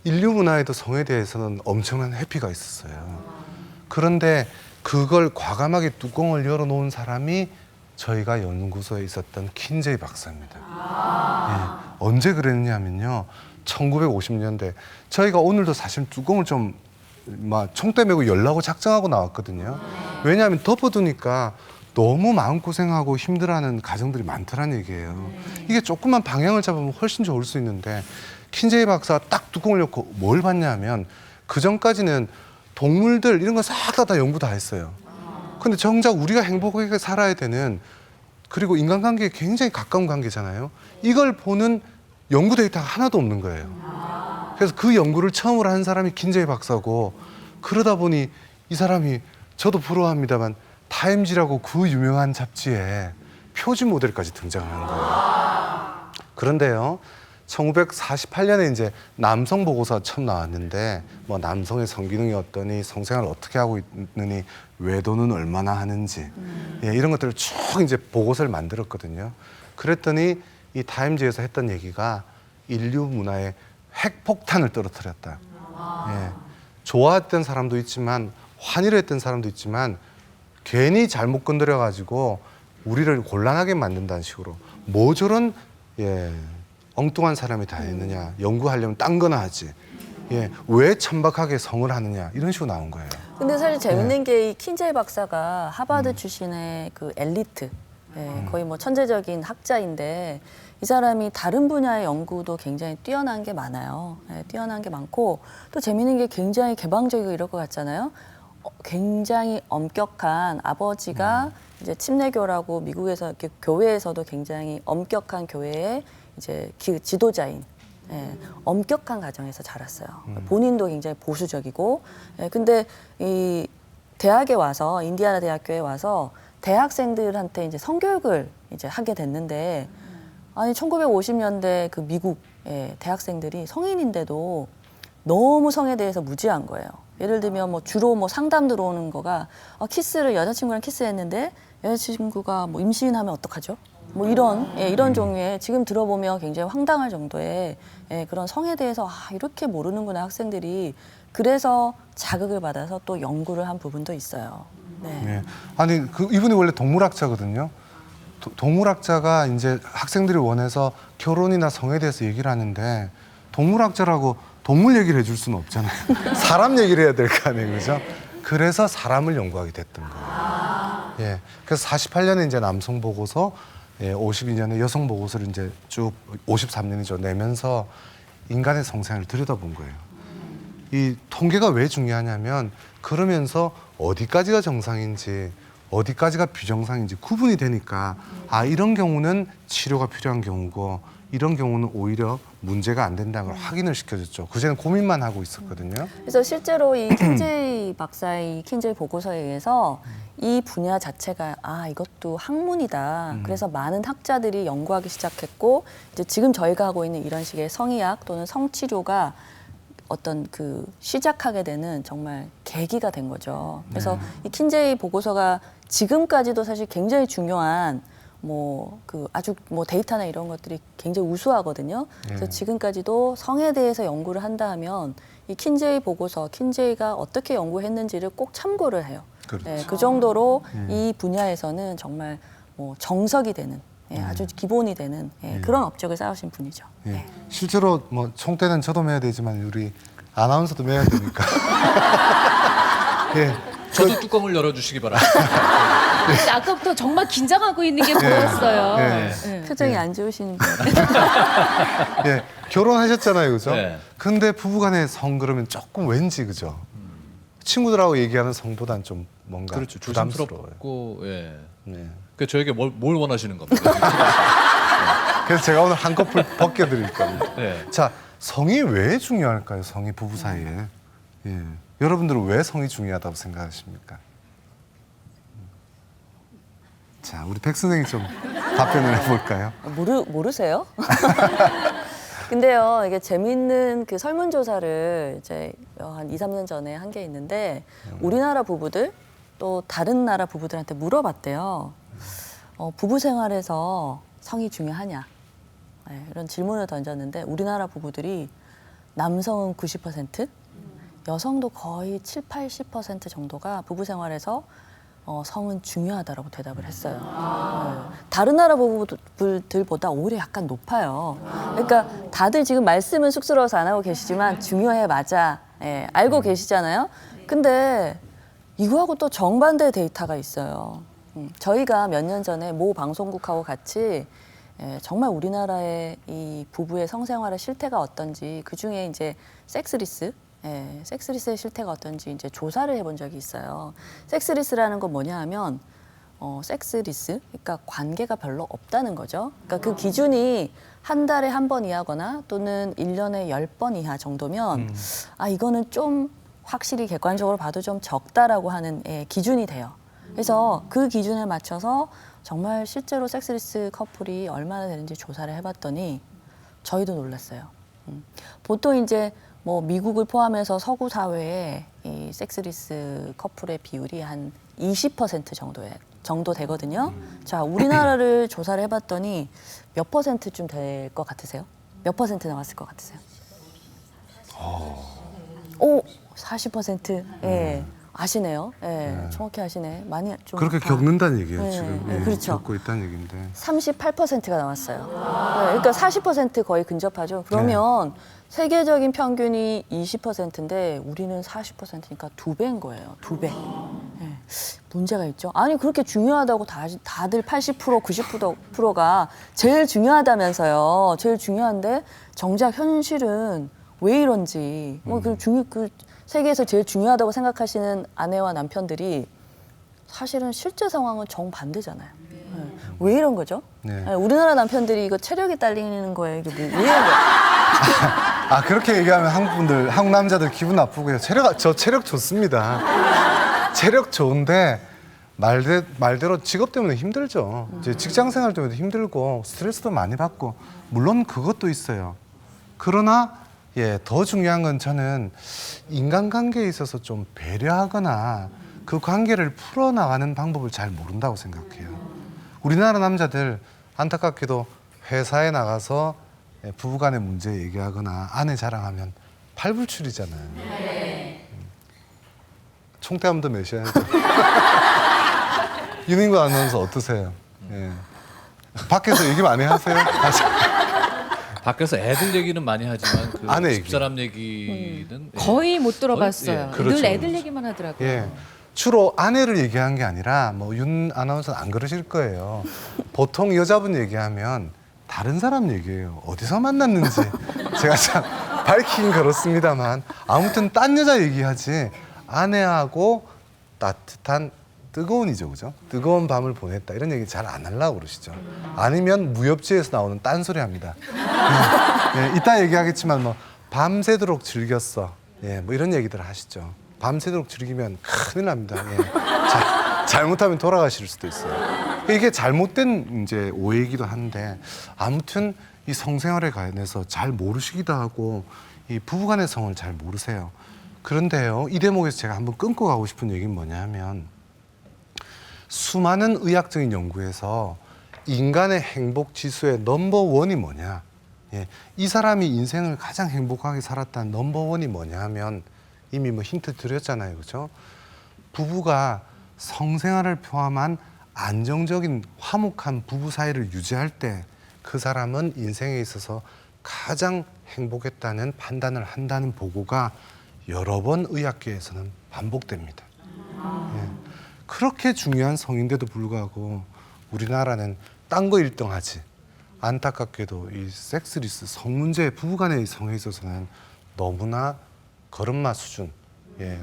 인류 문화에도 성에 대해서는 엄청난 회피가 있었어요. 그런데 그걸 과감하게 뚜껑을 열어놓은 사람이 저희가 연구소에 있었던 킨제이 박사입니다. 예, 언제 그랬냐면요. 1950년대. 저희가 오늘도 사실 뚜껑을 좀 막 총대 메고 열라고 작정하고 나왔거든요. 왜냐하면 덮어두니까 너무 마음고생하고 힘들어하는 가정들이 많더란 얘기예요. 이게 조금만 방향을 잡으면 훨씬 좋을 수 있는데 킨제이 박사가 딱 뚜껑을 열고 뭘 봤냐면 그전까지는 동물들 이런 거 싹 다 연구 다 했어요. 근데 정작 우리가 행복하게 살아야 되는 그리고 인간관계에 굉장히 가까운 관계잖아요. 이걸 보는 연구 데이터가 하나도 없는 거예요. 그래서 그 연구를 처음으로 한 사람이 킨제이 박사고 그러다 보니 이 사람이 저도 부러워합니다만 타임지라고 그 유명한 잡지에 표지 모델까지 등장한 거예요. 그런데요. 1948년에 이제 남성 보고서가 처음 나왔는데 뭐 남성의 성기능이 어떠니 성생활을 어떻게 하고 있느니 외도는 얼마나 하는지 예, 이런 것들을 쭉 이제 보고서를 만들었거든요. 그랬더니 이 타임지에서 했던 얘기가 인류 문화에 핵폭탄을 떨어뜨렸다. 예, 좋아했던 사람도 있지만 환희를 했던 사람도 있지만 괜히 잘못 건드려가지고 우리를 곤란하게 만든다는 식으로 뭐 저런 예, 엉뚱한 사람이 다 했느냐. 연구하려면 딴 거나 하지. 예, 왜 천박하게 성을 하느냐. 이런 식으로 나온 거예요. 근데 사실 재밌는 게 이 킨제이 박사가 하버드 출신의 그 엘리트, 예, 거의 뭐 천재적인 학자인데 이 사람이 다른 분야의 연구도 굉장히 뛰어난 게 많아요. 예, 뛰어난 게 많고 또 재밌는 게 굉장히 개방적이고 이럴 것 같잖아요. 굉장히 엄격한 아버지가 이제 침례교라고 미국에서 이렇게 교회에서도 굉장히 엄격한 교회의 이제 지도자인 예, 엄격한 가정에서 자랐어요. 본인도 굉장히 보수적이고 근데 이 대학에 와서 인디아나 대학교에 와서 대학생들한테 이제 성교육을 이제 하게 됐는데 아니 1950년대 그 미국의 대학생들이 성인인데도 너무 성에 대해서 무지한 거예요. 예를 들면 뭐 주로 뭐 상담 들어오는 거가 키스를 여자친구랑 키스했는데 여자친구가 뭐 임신하면 어떡하죠? 뭐 이런 종류의 지금 들어보면 굉장히 황당할 정도의 그런 성에 대해서 이렇게 모르는구나 학생들이 그래서 자극을 받아서 또 연구를 한 부분도 있어요. 네. 예. 아니 이분이 원래 동물학자거든요. 동물학자가 이제 학생들이 원해서 결혼이나 성에 대해서 얘기를 하는데 동물학자라고 동물 얘기를 해줄 수는 없잖아요. 사람 얘기를 해야 될 거 아니에요, 그죠? 그래서 사람을 연구하게 됐던 거예요. 예. 그래서 48년에 이제 남성 보고서, 예, 52년에 여성 보고서를 이제 쭉 53년이죠 내면서 인간의 성생활을 들여다본 거예요. 이 통계가 왜 중요하냐면 그러면서 어디까지가 정상인지 어디까지가 비정상인지 구분이 되니까 이런 경우는 치료가 필요한 경우고 이런 경우는 오히려 문제가 안 된다는 걸 확인을 시켜줬죠. 그전에는 고민만 하고 있었거든요. 그래서 실제로 이 킨제이 박사의 이 킨제이 보고서에 의해서 이 분야 자체가 이것도 학문이다. 그래서 많은 학자들이 연구하기 시작했고 이제 지금 저희가 하고 있는 이런 식의 성의학 또는 성치료가 어떤 그 시작하게 되는 정말 계기가 된 거죠. 그래서 이 킨제이 보고서가 지금까지도 사실 굉장히 중요한 아주 데이터나 이런 것들이 굉장히 우수하거든요. 그래서 지금까지도 성에 대해서 연구를 한다 하면 이 킨제이 보고서, 킨제이가 어떻게 연구했는지를 꼭 참고를 해요. 그렇죠. 네, 그 정도로 이 분야에서는 정말 정석이 되는 아주 기본이 되는 그런 업적을 쌓으신 분이죠. 예. 실제로 뭐 총대는 저도 매야 되지만 우리 아나운서도 매야 되니까. 예. 저도 뚜껑을 열어주시기 바랍니다. 아까부터 정말 긴장하고 있는 게 보였어요. 네. 표정이 안 좋으신 분. 예. 결혼하셨잖아요, 그죠? 네. 근데 부부간의 성 그러면 조금 왠지 그죠? 친구들하고 얘기하는 성보단 좀 뭔가 그렇죠. 부담스러워요. 조심스럽고 예. 네. 그 저에게 뭘 원하시는 겁니까? 그래서 제가 오늘 한꺼풀 벗겨드릴 겁니다. 네. 자, 성이 왜 중요할까요? 성이 부부 사이에. 예. 여러분들은 왜 성이 중요하다고 생각하십니까? 자, 우리 백 선생님 좀 답변을 해볼까요? 모르세요? 근데요, 이게 재밌는 그 설문조사를 이제 한 2, 3년 전에 한 게 있는데 우리나라 부부들 또 다른 나라 부부들한테 물어봤대요. 부부 생활에서 성이 중요하냐? 네, 이런 질문을 던졌는데 우리나라 부부들이 남성은 90%, 여성도 거의 7, 80% 정도가 부부 생활에서 성은 중요하다라고 대답을 했어요. 네. 다른 나라 부부들보다 오히려 약간 높아요. 그러니까 다들 지금 말씀은 쑥스러워서 안 하고 계시지만 중요해 맞아. 예, 알고 계시잖아요. 근데 이거하고 또 정반대 데이터가 있어요. 저희가 몇 년 전에 모 방송국하고 같이 정말 우리나라의 이 부부의 성생활의 실태가 어떤지 그 중에 이제 섹스리스, 섹스리스의 실태가 어떤지 이제 조사를 해본 적이 있어요. 섹스리스라는 건 뭐냐 하면 섹스리스, 그러니까 관계가 별로 없다는 거죠. 그러니까 그 기준이 한 달에 한 번 이하거나 또는 1년에 10번 이하 정도면 아 이거는 좀 확실히 객관적으로 봐도 좀 적다라고 하는 기준이 돼요. 그래서 그 기준에 맞춰서 정말 실제로 섹스리스 커플이 얼마나 되는지 조사를 해봤더니 저희도 놀랐어요. 보통 이제 뭐 미국을 포함해서 서구 사회에 이 섹스리스 커플의 비율이 한 20% 정도 되거든요. 자, 우리나라를 조사를 해봤더니 몇 퍼센트쯤 될 것 같으세요? 몇 퍼센트 나왔을 것 같으세요? 오, 40%. 예. 아시네요. 예. 정확히 아시네. 많이 좀 그렇게 겪는다는 얘기예요, 네, 지금. 네, 예, 그렇죠. 겪고 있다는 얘기인데. 38%가 나왔어요. 네, 그러니까 40% 거의 근접하죠. 그러면 세계적인 평균이 20%인데 우리는 40%니까 2배인 거예요. 2배. 네. 문제가 있죠. 아니 그렇게 중요하다고 다들 80%, 90%가 제일 중요하다면서요. 제일 중요한데 정작 현실은 왜 이런지 그 세계에서 제일 중요하다고 생각하시는 아내와 남편들이 사실은 실제 상황은 정반대잖아요. 네. 왜 이런 거죠? 네. 네, 우리나라 남편들이 이거 체력이 딸리는 거예요. 이게 왜 이런 거예요? 아, 그렇게 얘기하면 한국 남자들 기분 나쁘고요. 저 체력 좋습니다. 체력 좋은데 말대로 직업 때문에 힘들죠. 이제 직장 생활 때문에 힘들고 스트레스도 많이 받고 물론 그것도 있어요. 그러나 더 중요한 건 저는 인간관계에 있어서 좀 배려하거나 그 관계를 풀어나가는 방법을 잘 모른다고 생각해요. 우리나라 남자들 안타깝게도 회사에 나가서 부부간의 문제 얘기하거나 아내 자랑하면 팔불출이잖아요. 총대 한 번 더 매셔야죠. 윤인구 아나운서 어떠세요? 예. 밖에서 얘기 많이 하세요? 밖에서 애들 얘기는 많이 하지만 그 아내 얘기. 집사람 얘기는 거의 못 들어봤어요. 거의, 예. 그렇죠, 늘 애들 그렇죠. 얘기만 하더라고요. 예. 주로 아내를 얘기한 게 아니라 뭐 윤 아나운서는 안 그러실 거예요. 보통 여자분 얘기하면 다른 사람 얘기해요. 어디서 만났는지. 제가 참 밝히긴 그렇습니다만 아무튼 딴 여자 얘기하지 아내하고 따뜻한 뜨거운이죠, 그죠? 뜨거운 밤을 보냈다 이런 얘기 잘 안 하려고 그러시죠. 아니면 무협지에서 나오는 딴소리 합니다. 이따 얘기하겠지만 뭐 밤새도록 즐겼어. 뭐 이런 얘기들 하시죠. 밤새도록 즐기면 큰일 납니다. 잘못하면 돌아가실 수도 있어요. 이게 잘못된 이제 오해이기도 한데 아무튼 이 성생활에 관해서 잘 모르시기도 하고 이 부부간의 성을 잘 모르세요. 그런데요, 이 대목에서 제가 한번 끊고 가고 싶은 얘기는 뭐냐면 수많은 의학적인 연구에서 인간의 행복 지수의 넘버원이 뭐냐? 이 사람이 인생을 가장 행복하게 살았다는 넘버원이 뭐냐 하면 이미 뭐 힌트 드렸잖아요, 그렇죠? 부부가 성생활을 포함한 안정적인 화목한 부부 사이를 유지할 때 그 사람은 인생에 있어서 가장 행복했다는 판단을 한다는 보고가 여러 번 의학계에서는 반복됩니다. 그렇게 중요한 성인데도 불구하고 우리나라는 딴 거 1등하지. 안타깝게도 이 섹스리스 성 문제 부부간의 성에 있어서는 너무나 걸음마 수준,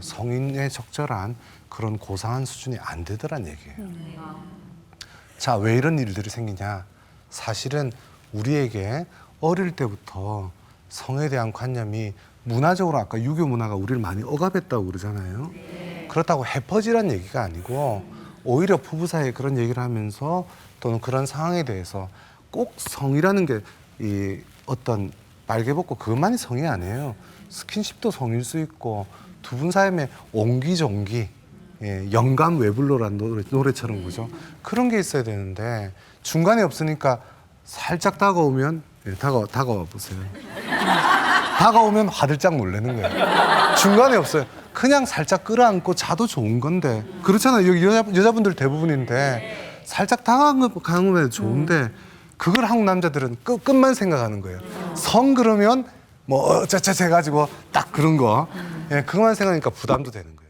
성인에 적절한 그런 고상한 수준이 안 되더란 얘기예요. 자, 왜 이런 일들이 생기냐? 사실은 우리에게 어릴 때부터 성에 대한 관념이 문화적으로 아까 유교 문화가 우리를 많이 억압했다고 그러잖아요. 그렇다고 해퍼지란 얘기가 아니고 오히려 부부 사이에 그런 얘기를 하면서 또는 그런 상황에 대해서 꼭 성이라는 게 이 어떤 빨개 벗고 그것만이 성이 아니에요. 스킨십도 성일 수 있고 두 분 사이에 옹기종기, 영감 외불로란 노래처럼 그죠? 그런 게 있어야 되는데 중간에 없으니까 살짝 다가오면 다가와 보세요. 다가오면 화들짝 놀라는 거예요. 중간에 없어요. 그냥 살짝 끌어안고 자도 좋은 건데 그렇잖아요. 여기 여자분들 대부분인데 살짝 당황하면 좋은데 그걸 한국 남자들은 끝만 생각하는 거예요. 성 그러면 뭐 어쩌저쩌 해가지고 딱 그런 거 그것만 생각하니까 부담도 되는 거예요.